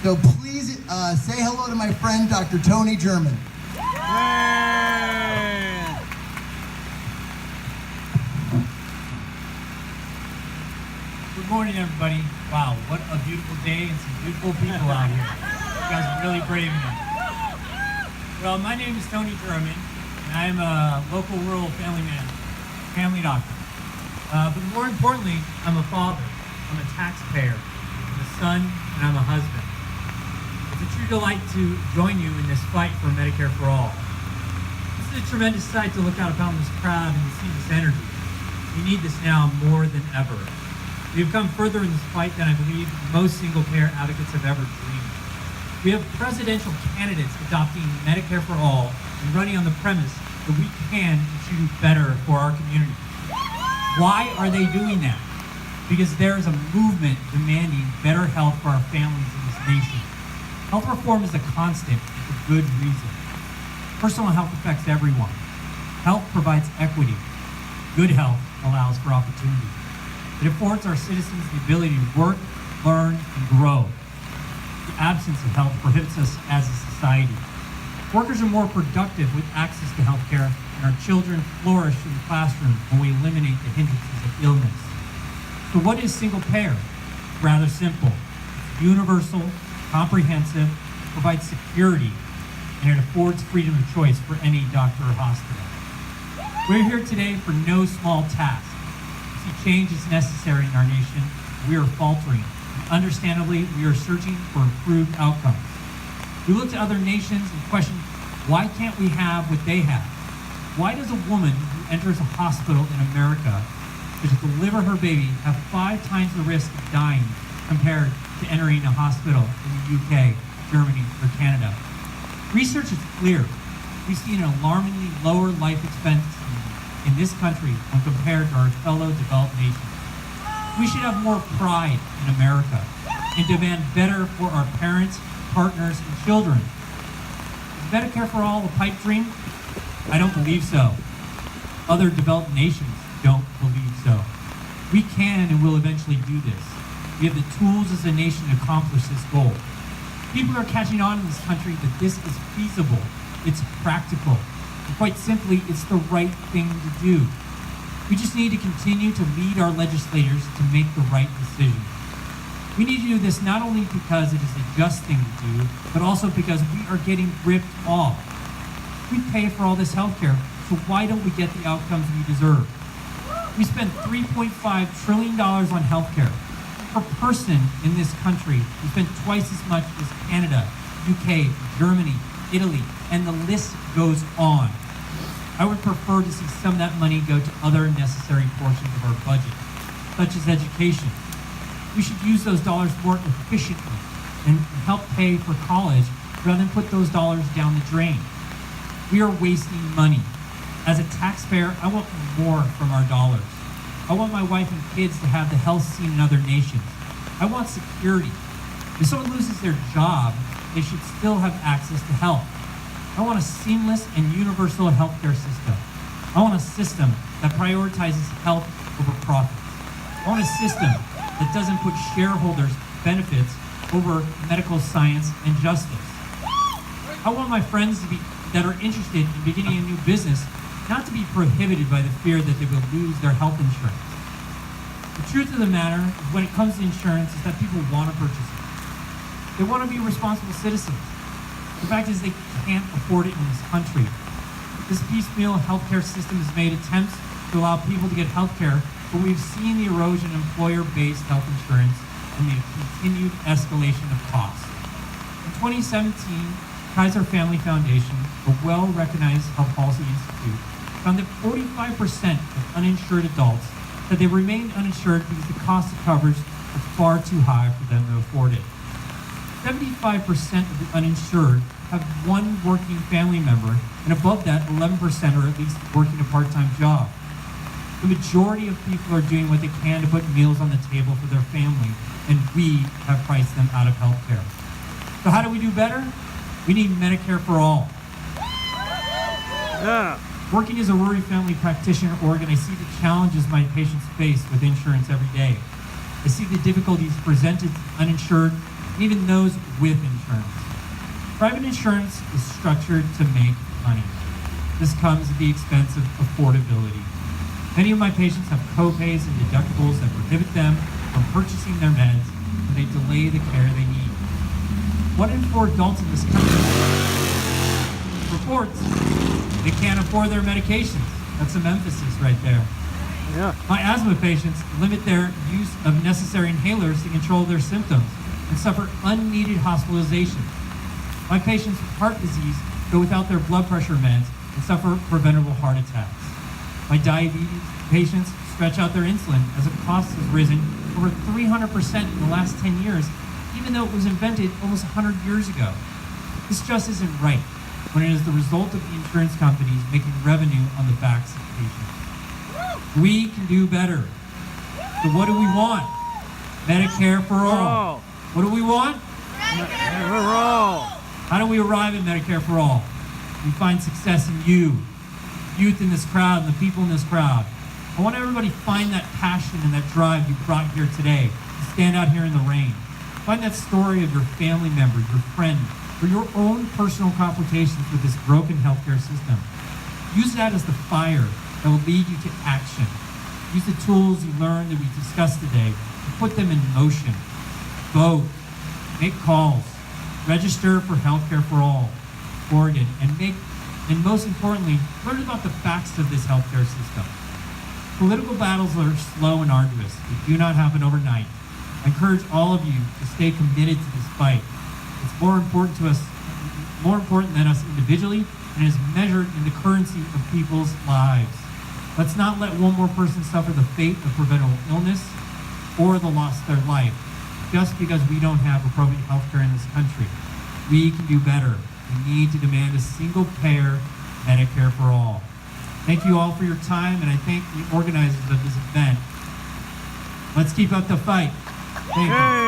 So please say hello to my friend, Dr. Tony Germann. Good morning, everybody. Wow, what a beautiful day and some beautiful people out here. You guys are really braving it. Well, my name is Tony Germann, and I'm a local rural family doctor. But more importantly, I'm a father, I'm a taxpayer, I'm a son, and I'm a husband. It's a true delight to join you in this fight for Medicare for All. This is a tremendous sight to look out upon this crowd and to see this energy. We need this now more than ever. We have come further in this fight than I believe most single-payer advocates have ever dreamed. We have presidential candidates adopting Medicare for All and running on the premise that we can and should do better for our community. Why are they doing that? Because there is a movement demanding better health for our families in this nation. Health reform is a constant for good reason. Personal health affects everyone. Health provides equity. Good health allows for opportunity. It affords our citizens the ability to work, learn, and grow. The absence of health prohibits us as a society. Workers are more productive with access to health care, and our children flourish in the classroom when we eliminate the hindrances of illness. So what is single payer? Rather simple. It's universal, comprehensive, provides security, and it affords freedom of choice for any doctor or hospital. We're here today for no small task. We see change is necessary in our nation. We are faltering. And understandably, we are searching for improved outcomes. We look to other nations and question, why can't we have what they have? Why does a woman who enters a hospital in America to deliver her baby have 5 times the risk of dying compared to entering a hospital in the UK, Germany, or Canada? Research is clear. We see an alarmingly lower life expectancy in this country when compared to our fellow developed nations. We should have more pride in America and demand better for our parents, partners, and children. Is Medicare for All a pipe dream? I don't believe so. Other developed nations don't believe so. We can and will eventually do this. We have the tools as a nation to accomplish this goal. People are catching on in this country that this is feasible, it's practical, and quite simply, it's the right thing to do. We just need to continue to lead our legislators to make the right decision. We need to do this not only because it is a just thing to do, but also because we are getting ripped off. We pay for all this health care, so why don't we get the outcomes we deserve? We spend $3.5 trillion on health care. Per person in this country, we spend twice as much as Canada, UK, Germany, Italy, and the list goes on. I would prefer to see some of that money go to other necessary portions of our budget, such as education. We should use those dollars more efficiently and help pay for college rather than put those dollars down the drain. We are wasting money. As a taxpayer, I want more from our dollars. I want my wife and kids to have the health seen in other nations. I want security. If someone loses their job, they should still have access to health. I want a seamless and universal healthcare system. I want a system that prioritizes health over profits. I want a system that doesn't put shareholders' benefits over medical science and justice. I want my friends that are interested in beginning a new business not to be prohibited by the fear that they will lose their health insurance. The truth of the matter is when it comes to insurance is that people want to purchase it. They want to be responsible citizens. The fact is they can't afford it in this country. This piecemeal healthcare system has made attempts to allow people to get healthcare, but we've seen the erosion of employer-based health insurance and the continued escalation of costs. In 2017, Kaiser Family Foundation, a well-recognized health policy institute, found that 45% of uninsured adults said they remained uninsured because the cost of coverage was far too high for them to afford it. 75% of the uninsured have one working family member, and above that, 11% are at least working a part-time job. The majority of people are doing what they can to put meals on the table for their family, and we have priced them out of healthcare. So how do we do better? We need Medicare for all. Yeah. Working as a Rory family practitioner at Oregon, I see the challenges my patients face with insurance every day. I see the difficulties presented to uninsured and even those with insurance. Private insurance is structured to make money. This comes at the expense of affordability. Many of my patients have co-pays and deductibles that prohibit them from purchasing their meds, and they delay the care they need. 1 in 4 adults in this country reports they can't afford their medications. That's some emphasis right there. Yeah. My asthma patients limit their use of necessary inhalers to control their symptoms and suffer unneeded hospitalizations. My patients with heart disease go without their blood pressure meds and suffer preventable heart attacks. My diabetes patients stretch out their insulin as the cost has risen over 300% in the last 10 years, even though it was invented almost 100 years ago. This just isn't right when it is the result of the insurance companies making revenue on the backs of patients. We can do better. So what do we want? Medicare for all. What do we want? Medicare for all. How do we arrive at Medicare for all? We find success in you, youth in this crowd, and the people in this crowd. I want everybody to find that passion and that drive you brought here today to stand out here in the rain. Find that story of your family member, your friend, or your own personal complications with this broken healthcare system. Use that as the fire that will lead you to action. Use the tools you learned that we discussed today and put them in motion. Vote, make calls, register for Healthcare for All, Oregon, and most importantly, learn about the facts of this healthcare system. Political battles are slow and arduous. They do not happen overnight. I encourage all of you to stay committed to this fight. It's more important than us individually, and is measured in the currency of people's lives. Let's not let one more person suffer the fate of preventable illness or the loss of their life just because we don't have appropriate health care in this country. We can do better. We need to demand a single-payer Medicare for all. Thank you all for your time, and I thank the organizers of this event. Let's keep up the fight. Thank you.